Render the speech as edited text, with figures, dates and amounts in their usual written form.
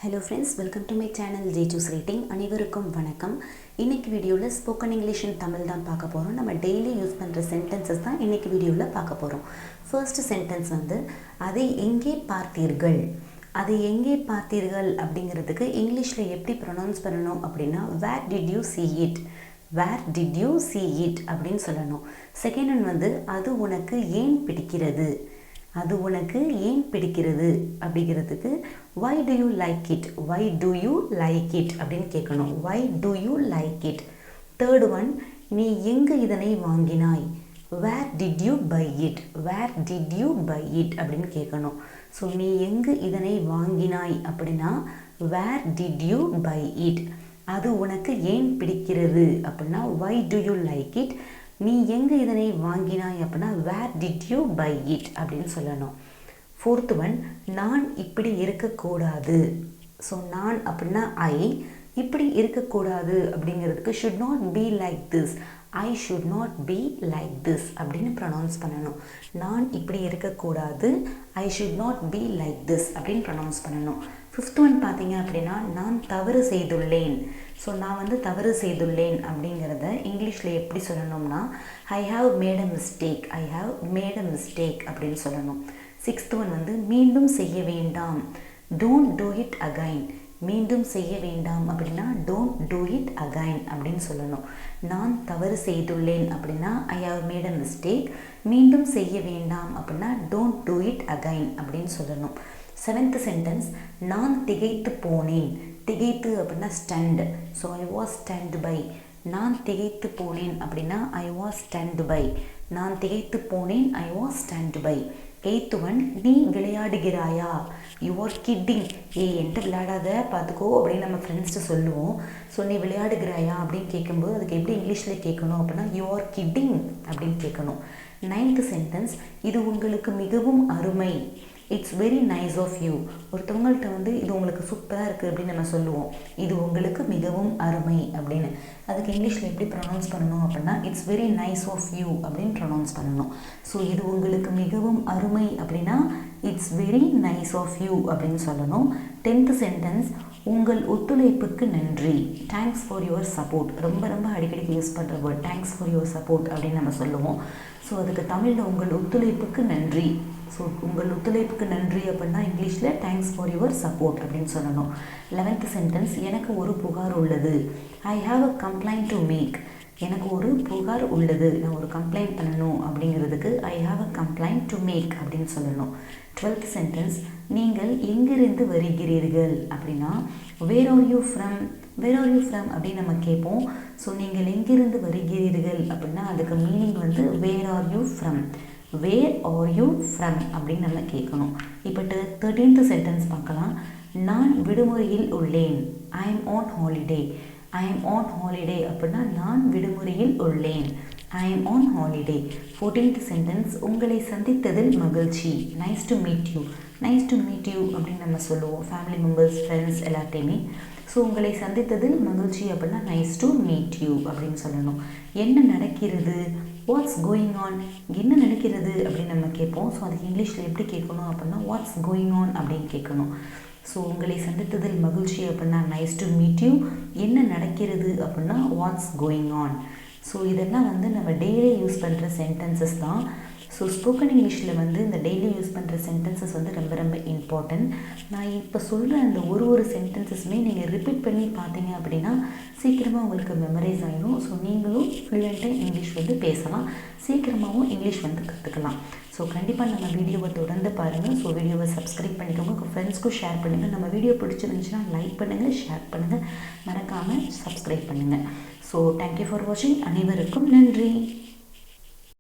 Hello friends, welcome to my channel Jechu's Rating. அனைவருக்கும் வணக்கம். இன்னைக்கு வீடியோல ஸ்போக்கன் இங்கிலீஷ் இன் தமிழ் தான் பார்க்க போறோம். நம்ம டெய்லி யூஸ் பண்ற சென்டென்சஸ் தான் இன்னைக்கு வீடியோல பார்க்க போறோம். ஃபர்ஸ்ட் சென்டென்ஸ் வந்து அதை எங்கே பார்த்தீர்கள்? அதை எங்கே பார்த்தீர்கள் அப்படிங்கிறதுக்கு இங்கிலீஷ்ல எப்படி ப்ரொனவுன்ஸ் பண்ணணும் அப்படினா where did you see it? Where did you see it அப்படின்னு சொல்லணும். செகண்ட் ஒன் வந்து அது உனக்கு ஏன் பிடிக்கிறது? அது உனக்கு ஏன் பிடிக்கிறது அப்படிங்கிறதுக்கு why do you like it? Why do you like it அப்படின்னு கேட்கணும். Why do you like it? Third one நீ எங்கு இதனை வாங்கினாய்? Where did you buy it? Where did you buy it அப்படின்னு கேட்கணும். ஸோ நீ எங்கு இதனை வாங்கினாய் அப்படின்னா where did you buy it? அது உனக்கு ஏன் பிடிக்கிறது அப்படின்னா why do you like it? நீ எங்கே இதனை வாங்கினாய் அப்படின்னா where did you buy it அப்படின்னு சொல்லணும். ஃபோர்த் ஒன் நான் இப்படி இருக்கக்கூடாது. ஸோ நான் அப்படின்னா ஐ, இப்படி இருக்கக்கூடாது அப்படிங்கிறதுக்கு should not be like this. I should not be like this அப்படின்னு ப்ரொனவுன்ஸ் பண்ணணும். நான் இப்படி இருக்கக்கூடாது, I should not be like this அப்படின்னு ப்ரொனவுன்ஸ் பண்ணணும். ஃபிஃப்த் ஒன் பார்த்தீங்க அப்படின்னா நான் தவறு செய்துள்ளேன். ஸோ நான் வந்து தவறு செய்துள்ளேன் அப்படிங்கிறத இங்கிலீஷில் எப்படி சொல்லணும்னா I have made a mistake. I have made a mistake அப்படின்னு சொல்லணும். சிக்ஸ்த் ஒன் வந்து மீண்டும் செய்ய வேண்டாம். Don't do it again. மீண்டும் செய்ய வேண்டாம் அப்படின்னா டோன்ட் டூ இட் அகைன் அப்படின்னு சொல்லணும். நான் தவறு செய்துள்ளேன் அப்படின்னா I have made a mistake. மீண்டும் செய்ய வேண்டாம் அப்படின்னா டோன்ட் டூ இட் அகைன் அப்படின்னு சொல்லணும். செவன்த் சென்டென்ஸ் நான் திகைத்து போனேன். திகைத்து அப்படின்னா stunned. So I was stunned by. நான் திகைத்து போனேன் அப்படின்னா ஐ வாஸ் ஸ்டண்ட் பை. நான் திகைத்து போனேன் I was stunned by. Eighth one நீ விளையாடுகிறாயா? You are kidding. என்கிட்ட விளையாடாத பார்த்துக்கோ அப்படின்னு நம்ம ஃப்ரெண்ட்ஸ்ட்டு சொல்லுவோம். ஸோ நீ விளையாடுகிறாயா அப்படின்னு கேட்கும்போது அதுக்கு எப்படி இங்கிலீஷில் கேட்கணும் அப்படின்னா யூ ஆர் கிட்டிங் அப்படின்னு கேட்கணும். நைன்த் சென்டென்ஸ் இது உங்களுக்கு மிகவும் அருமை. It's very nice of you. ஒருத்தவங்கள்ட்ட வந்து இது உங்களுக்கு சூப்பராக இருக்குது அப்படின்னு நம்ம சொல்லுவோம். இது உங்களுக்கு மிகவும் அருமை அப்படின்னு. அதுக்கு இங்கிலீஷில் எப்படி ப்ரொனவுன்ஸ் பண்ணணும் அப்படின்னா it's very nice of you அப்படின்னு ப்ரொனவுன்ஸ் பண்ணணும். ஸோ இது உங்களுக்கு மிகவும் அருமை அப்படின்னா it's very nice of you அப்படின்னு சொல்லணும். டென்த் சென்டென்ஸ் உங்கள் ஒத்துழைப்புக்கு நன்றி. Thanks for your support. ரொம்ப ரொம்ப அடிக்கடி யூஸ் பண்ணுற word thanks for your support அப்படின்னு நம்ம சொல்லுவோம். ஸோ அதுக்கு தமிழில் உங்கள் ஒத்துழைப்புக்கு நன்றி. ஸோ உங்கள் ஒத்துழைப்புக்கு நன்றி அப்படின்னா இங்கிலீஷில் தேங்க்ஸ் ஃபார் யுவர் சப்போர்ட் அப்படின்னு சொல்லணும். 11th சென்டென்ஸ் எனக்கு ஒரு புகார் உள்ளது. I have a complaint to make. எனக்கு ஒரு புகார் உள்ளது, நான் ஒரு கம்ப்ளைண்ட் பண்ணணும் அப்படிங்கிறதுக்கு I have a complaint to make அப்படின்னு சொல்லணும். 12th சென்டென்ஸ் நீங்கள் எங்கிருந்து வருகிறீர்கள் அப்படின்னா where are you from. Where are you from அப்படின்னு நம்ம கேட்போம். ஸோ நீங்கள் எங்கிருந்து வருகிறீர்கள் அப்படின்னா அதுக்கு மீனிங் வந்து where are you from. Where are you from அப்படின்னு நம்ம கேட்கணும். இப்போ 13th சென்டென்ஸ் பார்க்கலாம். நான் விடுமுறையில் உள்ளேன். I am on holiday. I am on holiday அப்படின்னா நான் விடுமுறையில் உள்ளேன். I am on holiday. 14th sentence உங்களை சந்தித்ததில் மகிழ்ச்சி. Nice to meet you. Nice to meet you அப்படின்னு நம்ம சொல்லுவோம் ஃபேமிலி மெம்பர்ஸ் ஃப்ரெண்ட்ஸ் எல்லாத்தையுமே. ஸோ உங்களை சந்தித்ததில் மகிழ்ச்சி அப்படின்னா நைஸ் டு மீட் யூ அப்படின்னு சொல்லணும். என்ன நடக்கிறது? What's going on. என்ன நடக்கிறது அப்படின்னு நம்ம கேட்போம். ஸோ அதுக்கு இங்கிலீஷில் எப்படி கேட்கணும் அப்படின்னா வாட்ஸ் கோயிங் ஆன் அப்படின்னு கேட்கணும். ஸோ உங்களை சந்தித்ததில் மகிழ்ச்சி அப்படின்னா நைஸ் டு மீட் யூ. என்ன நடக்கிறது அப்படின்னா வாட்ஸ் கோயிங் ஆன். ஸோ இதெல்லாம் வந்து நம்ம டெய்லி யூஸ் பண்ணுற சென்டென்சஸ் தான். ஸோ ஸ்போக்கன் இங்கிலீஷில் வந்து இந்த டெய்லி யூஸ் பண்ணுற சென்டென்சஸ் வந்து ரொம்ப ரொம்ப இம்பார்ட்டன்ட். நான் இப்போ சொல்கிற அந்த ஒரு சென்டென்சஸுமே நீங்கள் ரிப்பீட் பண்ணி பார்த்தீங்க அப்படின்னா சீக்கிரமாக உங்களுக்கு மெமரைஸ் ஆகிடும். ஸோ நீங்களும் ஃப்ளூயண்ட்டாக இங்கிலீஷ் வந்து பேசலாம், சீக்கிரமாகவும் இங்கிலீஷ் வந்து கற்றுக்கலாம். ஸோ கண்டிப்பாக நம்ம வீடியோவை தொடர்ந்து பாருங்கள். ஸோ வீடியோவை சப்ஸ்கிரைப் பண்ணிக்கோங்க, உங்கள் ஃப்ரெண்ட்ஸ்க்கும் ஷேர் பண்ணுங்கள். நம்ம வீடியோ பிடிச்சிருந்துச்சுன்னா லைக் பண்ணுங்கள், ஷேர் பண்ணுங்கள், மறக்காமல் சப்ஸ்கிரைப் பண்ணுங்கள். ஸோ தேங்க்யூ ஃபார் வாட்சிங். அனைவருக்கும் நன்றி.